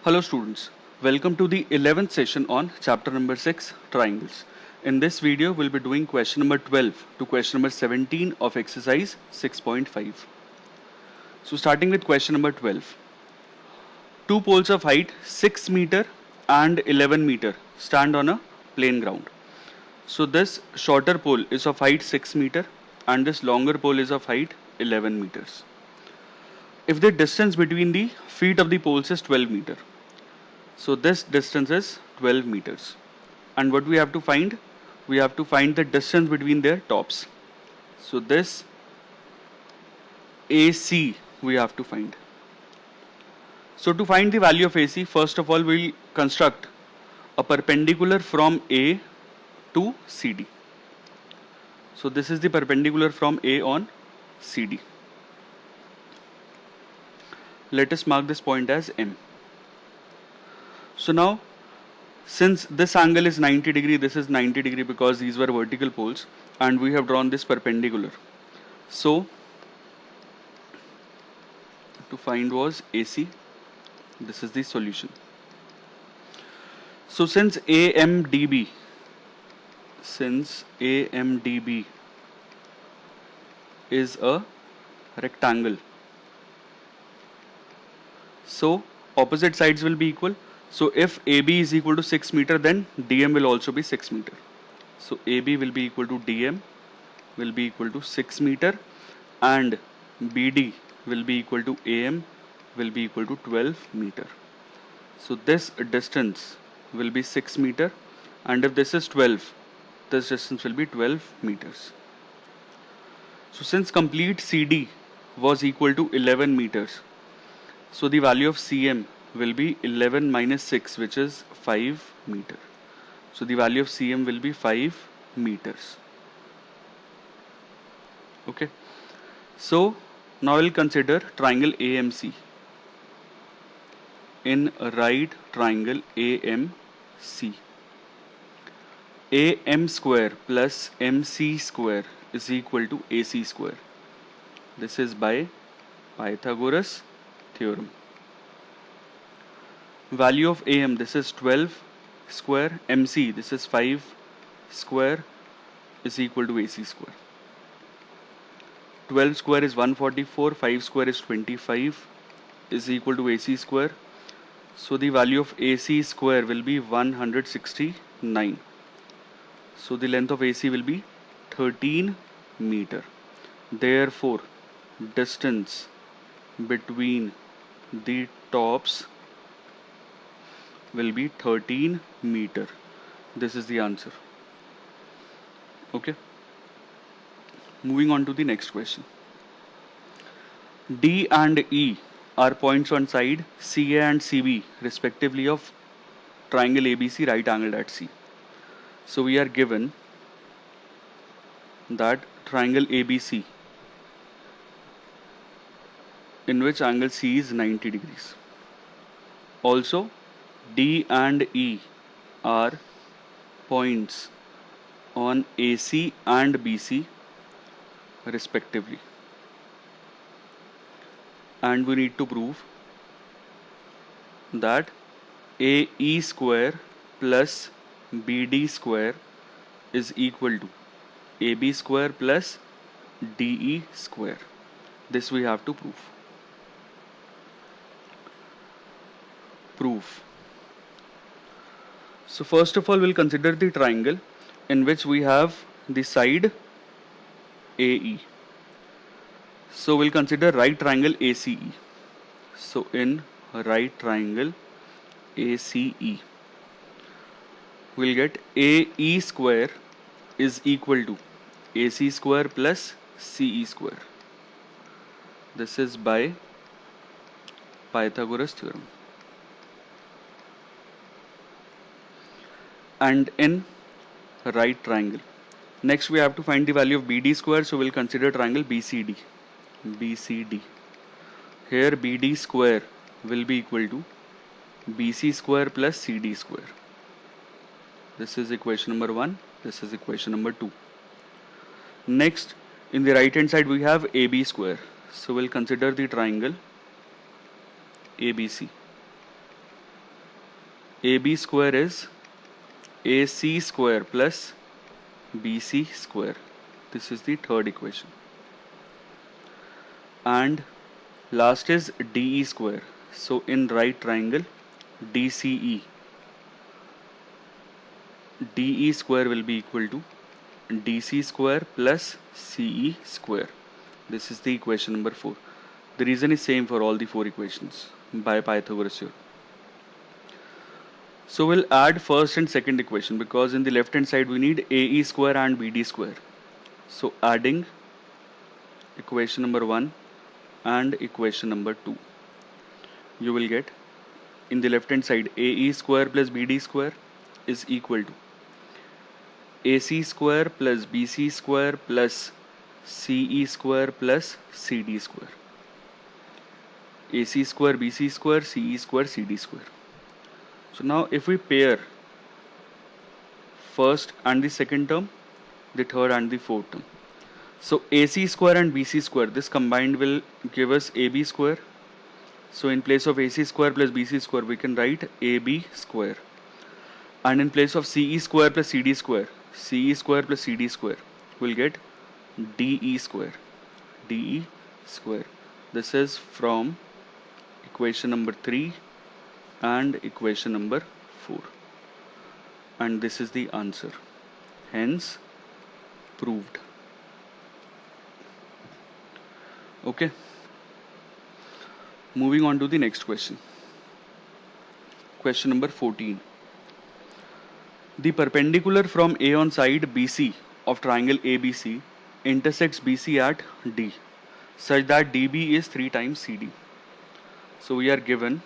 Hello students, welcome to the 11th session on chapter number 6 triangles. In this video we'll be doing question number 12 to question number 17 of exercise 6.5. So starting with question number 12. Two poles of height 6 meter and 11 meter stand on a plain ground. So this shorter pole is of height 6 meter and this longer pole is of height 11 meters. If the distance between the feet of the poles is 12 meter, so this distance is 12 meters. And what we have to find? We have to find the distance between their tops. So this AC we have to find. So to find the value of AC, first of all we'll construct a perpendicular from A to CD. So this is the perpendicular from A on CD. Let us mark this point as M. So now, since this angle is 90 degree, this is 90 degree because these were vertical poles and we have drawn this perpendicular. So, to find was AC, this is the solution. So since AMDB is a rectangle, so opposite sides will be equal. So if AB is equal to 6 meter, then DM will also be 6 meter. So AB will be equal to DM will be equal to 6 meter and BD will be equal to AM will be equal to 12 meter. So this distance will be 6 meter and if this is 12, this distance will be 12 meters. So since complete CD was equal to 11 meters, so the value of CM will be 11 minus 6, which is 5 meter. So the value of CM will be 5 meters. Okay. So now we'll consider triangle AMC. In a right triangle AMC, AM square plus MC square is equal to AC square. This is by Pythagoras theorem. Value of AM, this is 12 square, MC, this is 5 square, is equal to AC square. 12 square is 144, 5 square is 25, is equal to AC square. So the value of AC square will be 169. So the length of AC will be 13 meter. Therefore, distance between the tops will be 13 meter. This is the answer. Okay. Moving on to the next question. D and E are points on side CA and CB respectively of triangle ABC right angled at C. So we are given that triangle ABC in which angle C is 90 degrees. Also, D and E are points on AC and BC respectively. And we need to prove that AE square plus BD square is equal to AB square plus DE square. This we have to prove. So first of all we'll consider the triangle in which we have the side AE. So we'll consider right triangle ACE. So in right triangle ACE, we'll get AE square is equal to AC square plus CE square. This is by Pythagoras theorem. And in right triangle, next we have to find the value of BD square. So we'll consider triangle BCD. Here BD square will be equal to BC square plus CD square. This is equation number 1. This is equation number 2. Next, in the right hand side we have AB square. So we'll consider the triangle ABC. AB square is AC square plus BC square. This is the third equation. And last is DE square. So in right triangle, DCE, DE square will be equal to DC square plus CE square. This is the equation number 4. The reason is same for all the 4 equations by Pythagoras theorem. So we'll add first and second equation, because in the left hand side we need AE square and BD square. So adding equation number 1 and equation number 2, you will get in the left hand side AE square plus BD square is equal to AC square plus BC square plus CE square plus CD square. AC square, BC square, CE square, CD square. So now if we pair first and the second term, the third and the fourth term. So AC square and BC square, this combined will give us AB square. So in place of AC square plus BC square, we can write AB square. And in place of CE square plus CD square, CE square plus CD square, we'll get DE square. DE square. This is from equation number 3 and equation number 4. And this is the answer. Hence, proved. Okay. Moving on to the next question. Question number 14. The perpendicular from A on side BC of triangle ABC intersects BC at D such that DB is 3 times CD. So we are given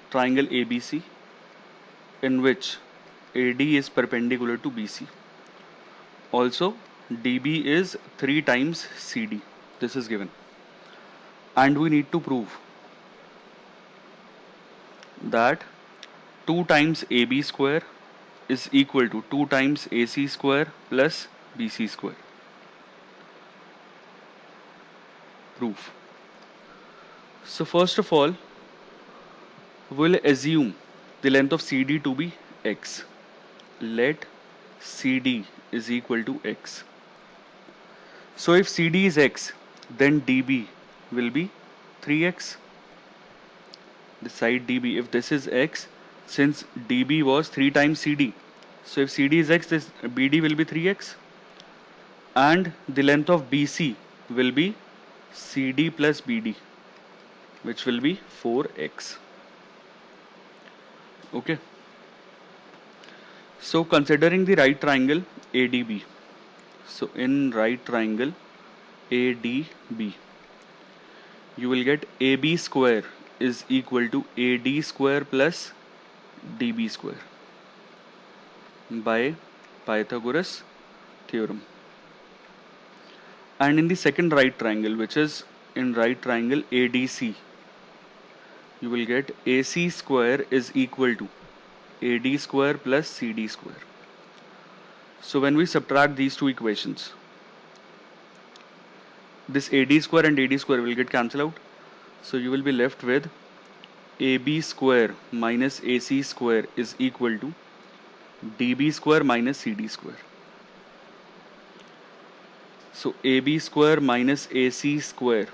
triangle ABC in which AD is perpendicular to BC. Also DB is 3 times CD. This is given. And we need to prove that 2 times AB square is equal to 2 times AC square plus BC square. Proof. So first of all, we'll assume the length of CD to be x. Let CD is equal to x. So if CD is x, then DB will be 3x. The side DB, if this is x, since DB was 3 times CD, so if CD is x, this BD will be 3x. And the length of BC will be CD plus BD, which will be 4x. Okay. So considering the right triangle ADB, so in right triangle ADB, you will get AB square is equal to AD square plus DB square by Pythagoras theorem. And in the second right triangle, which is in right triangle ADC, you will get AC square is equal to AD square plus CD square. So when we subtract these two equations, this AD square and AD square will get cancelled out. So you will be left with AB square minus AC square is equal to DB square minus CD square. So AB square minus AC square,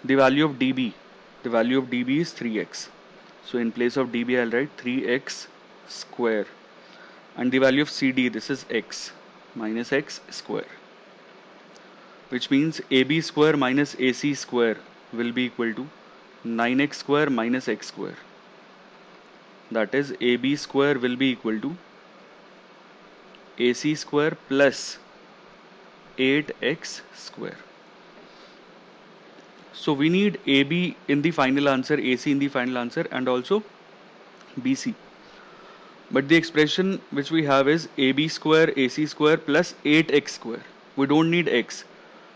the value of DB is 3x. So in place of DB I'll write 3x square. And the value of CD, this is x minus x square. Which means AB square minus AC square will be equal to 9x square minus x square. That is AB square will be equal to AC square plus 8x square. So we need AB in the final answer, AC in the final answer, and also BC. But the expression which we have is AB square AC square plus 8x square. We don't need x.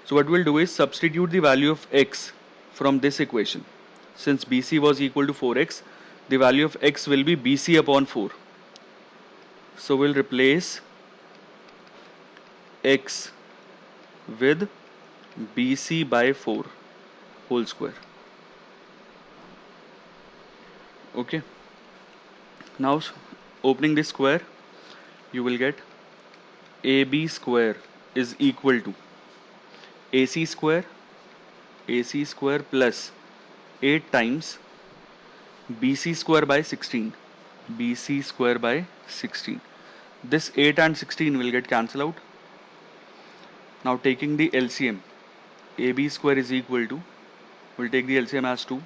So what we'll do is substitute the value of x from this equation. Since BC was equal to 4x, the value of x will be BC upon 4. So we'll replace x with BC by 4 whole square. Okay. Now opening this square, you will get AB square is equal to AC square, AC square plus 8 times BC square by 16, BC square by 16. This 8 and 16 will get cancelled out. Now taking the LCM, AB square is equal to, we'll take the LCM as 2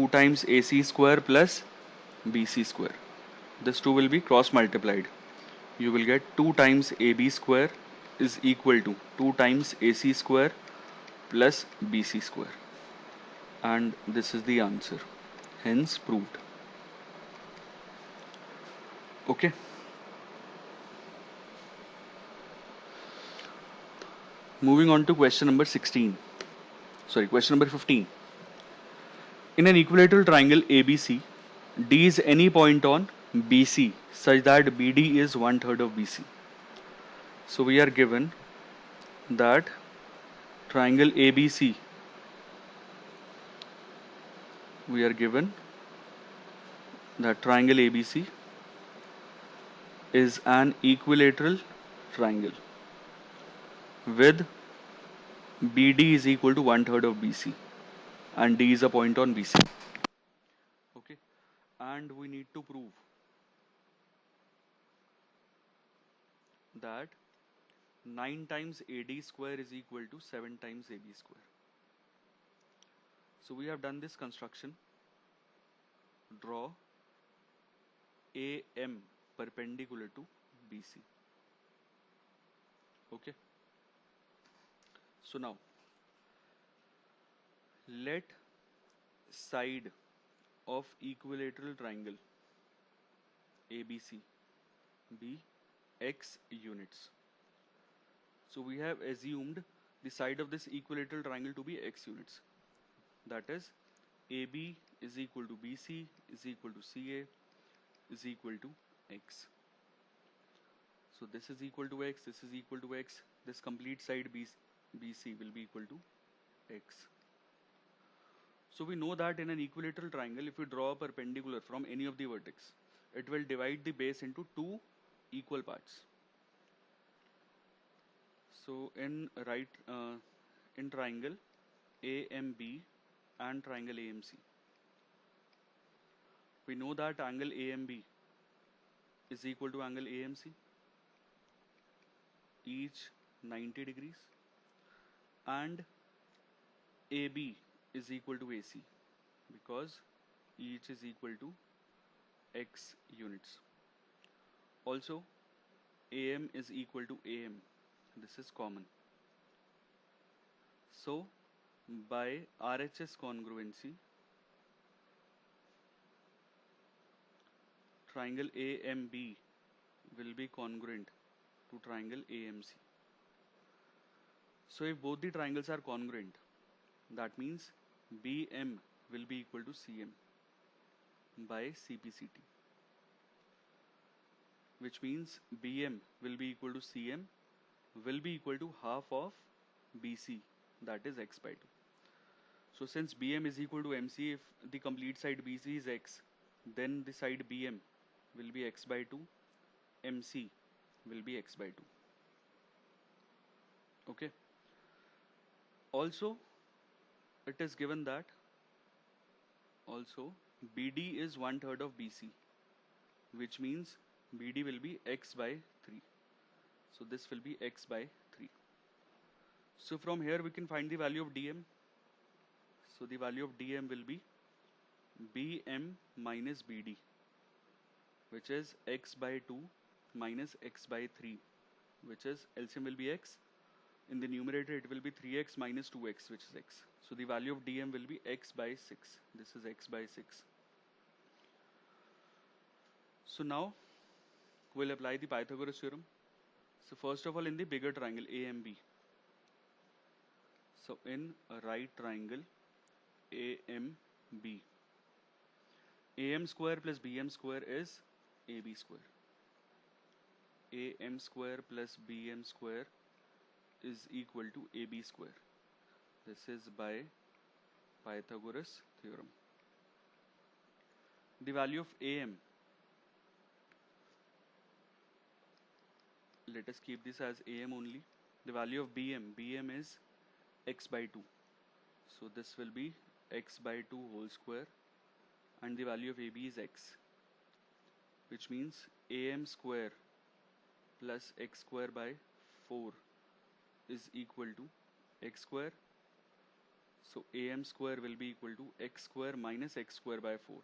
times AC square plus BC square. This 2 will be cross multiplied. You will get 2 times AB square is equal to 2 times AC square plus BC square. And this is the answer. Hence proved. Okay. Moving on to question number 16. Sorry, question number 15. In an equilateral triangle ABC, D is any point on BC such that BD is 1/3 of BC. So we are given that triangle ABC, we are given that triangle ABC is an equilateral triangle with BD is equal to 1/3 of BC and D is a point on BC. Okay, and we need to prove that 9 times AD square is equal to 7 times AB square. So we have done this construction. Draw AM perpendicular to BC. Okay. So now let side of equilateral triangle ABC be x units. So we have assumed the side of this equilateral triangle to be x units. That is AB is equal to BC is equal to CA is equal to x. So this is equal to x, this is equal to x, this complete side BC will be equal to x. So we know that in an equilateral triangle, if we draw a perpendicular from any of the vertex, it will divide the base into two equal parts. So in triangle AMB and triangle AMC, we know that angle AMB is equal to angle AMC, each 90 degrees, and AB is equal to AC because each is equal to x units. Also AM is equal to AM, this is common. So by RHS congruency, triangle AMB will be congruent to triangle AMC. So if both the triangles are congruent, that means BM will be equal to CM by CPCT, which means BM will be equal to CM will be equal to half of BC, that is x by 2. So since BM is equal to MC, if the complete side BC is x, then the side BM will be x by 2, MC will be x by 2. Okay. Also, it is given that also BD is 1/3 of BC, which means BD will be x by 3. So this will be x by 3. So from here we can find the value of DM. So the value of DM will be BM minus BD, which is x by 2 minus x by 3, which is LCM will be x. In the numerator it will be 3x minus 2x, which is x. So the value of DM will be x by 6. This is x by 6. So now we'll apply the Pythagoras theorem. So first of all, in the bigger triangle AMB, so in a right triangle AMB, AM square plus BM square is AB square. AM square plus BM square is equal to AB square. This is by Pythagoras theorem. The value of AM let us keep this as AM only. The value of BM is x by 2. So this will be x by 2 whole square, and the value of AB is x, which means AM square plus x square by 4 is equal to x square. So AM square will be equal to x square minus x square by 4,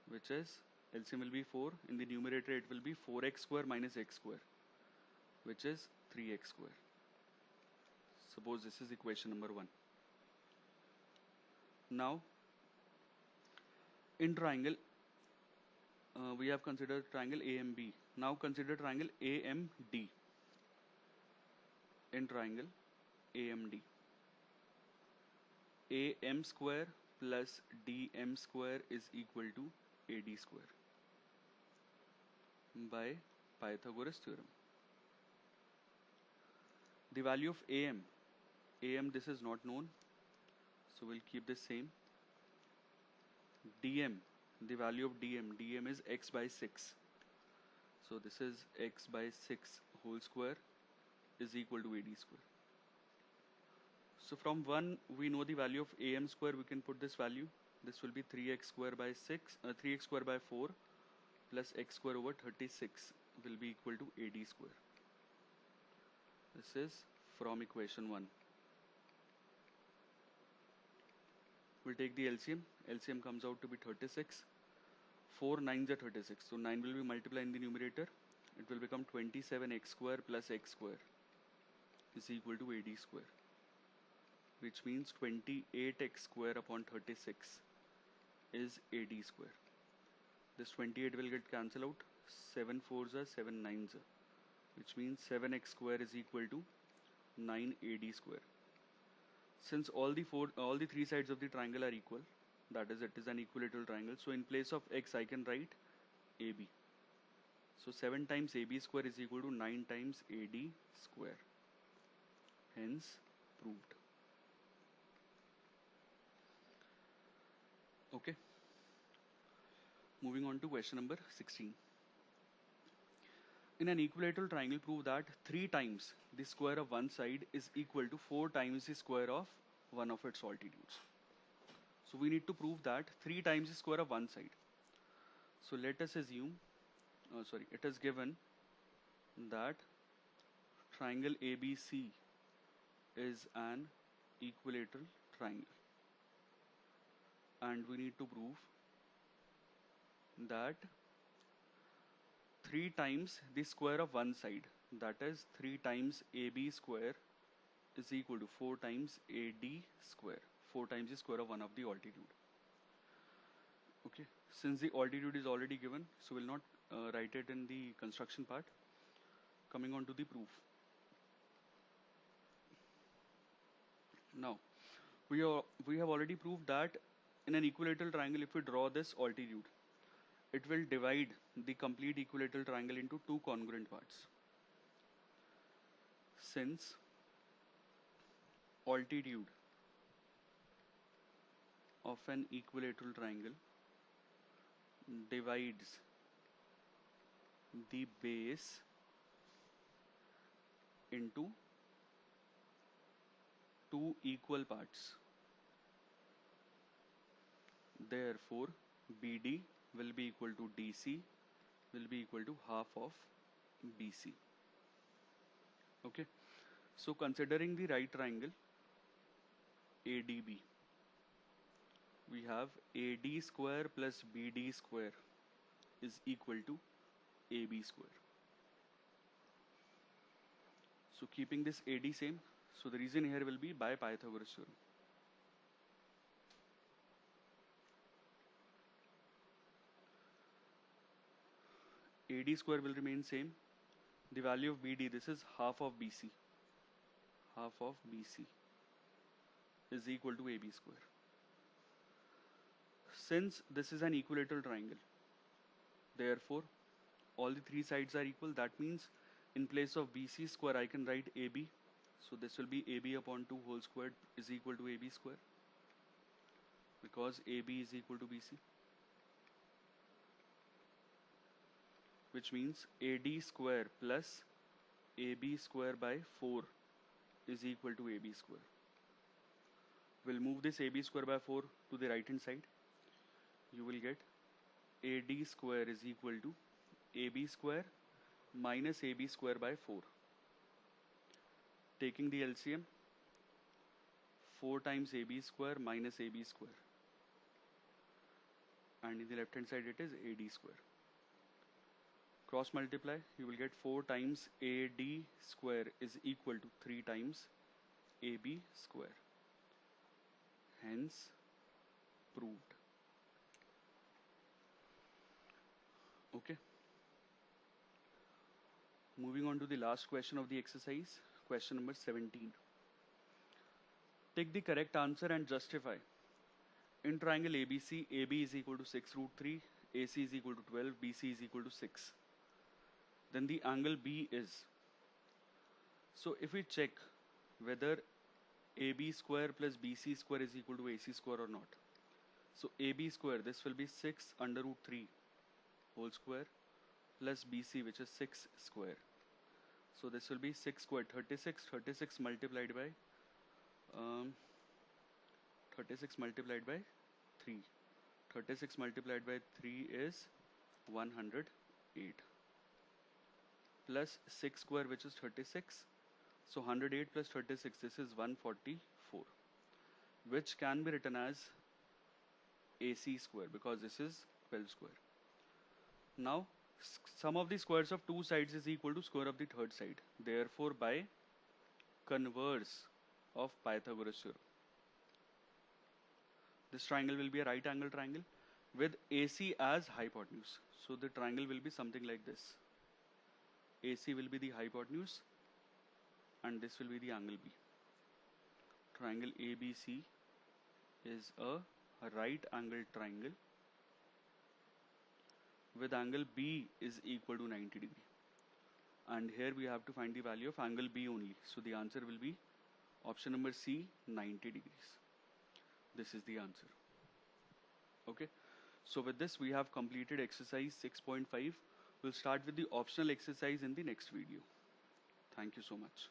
which is LCM will be 4. In the numerator it will be 4x square minus x square, which is 3x square. Suppose this is equation number 1. Now in triangle we have considered triangle AMB. Now consider triangle AMD. In triangle AMD, AM square plus DM square is equal to AD square by Pythagoras theorem. The value of AM this is not known, so we'll keep this same. DM, the value of DM is x by 6, so this is x by 6 whole square is equal to AD square. So from 1 we know the value of AM square, we can put this value. This will be 3x square by 3x square by 4 plus x square over 36 will be equal to AD square. This is from equation 1. We'll take the LCM. LCM comes out to be 36. 4 9s are 36. So 9 will be multiplied in the numerator. It will become 27x square plus x square is equal to AD square, which means 28x square upon 36 is AD square. This 28 will get cancelled out. 7 4s are 7 9s are, which means 7x square is equal to 9 AD square. Since all the three sides of the triangle are equal, that is, it is an equilateral triangle, so in place of x I can write AB. So 7 times AB square is equal to 9 times AD square. Hence proved. Okay. Moving on to question number 16. In an equilateral triangle, prove that 3 times the square of one side is equal to 4 times the square of one of its altitudes. So we need to prove that 3 times the square of one side. So let us assume, it is given that triangle ABC is an equilateral triangle, and we need to prove that 3 times the square of one side, that is 3 times AB square is equal to 4 times AD square, 4 times the square of one of the altitude. Okay, since the altitude is already given, so we'll not write it in the construction part. Coming on to the proof. Now we have already proved that in an equilateral triangle, if we draw this altitude, it will divide the complete equilateral triangle into 2 congruent parts. Since altitude of an equilateral triangle divides the base into 2 equal parts, therefore BD will be equal to DC will be equal to half of BC. Okay, so considering the right triangle ADB, we have AD square plus BD square is equal to AB square. So keeping this AD same, so the reason here will be by Pythagoras theorem. AD square will remain same. The value of BD, this is half of BC. Half of BC is equal to AB square. Since this is an equilateral triangle, therefore all the 3 sides are equal. That means in place of BC square I can write AB. So this will be AB upon 2 whole squared is equal to AB square, because AB is equal to BC. which means AD square plus AB square by 4 is equal to AB square. We'll move this AB square by 4 to the right hand side. You will get AD square is equal to AB square minus AB square by 4. Taking the LCM, 4 times AB square minus AB square, and in the left hand side it is AD square. Cross multiply, you will get 4 times AD square is equal to 3 times AB square. Hence proved. Okay. Moving on to the last question of the exercise, question number 17. Take the correct answer and justify. In triangle ABC, AB is equal to 6 root 3, AC is equal to 12, BC is equal to 6. Then the angle B is. So if we check whether AB square plus BC square is equal to AC square or not. So AB square, this will be 6 under root 3 whole square plus BC, which is 6 square. So this will be 6 square, 36, 36 multiplied by 36 multiplied by 3. 36 multiplied by 3 is 108 plus 6 square, which is 36. So 108 plus 36, this is 144, which can be written as AC square because this is 12 square. Now sum of the squares of two sides is equal to square of the third side. Therefore, by converse of Pythagoras theorem, this triangle will be a right angle triangle with AC as hypotenuse. So the triangle will be something like this. AC will be the hypotenuse and this will be the angle B. Triangle ABC is a right angle triangle with angle B is equal to 90 degree. And here we have to find the value of angle B only. So the answer will be option number C, 90 degrees. This is the answer. Okay. So with this we have completed exercise 6.5. We'll start with the optional exercise in the next video. Thank you so much.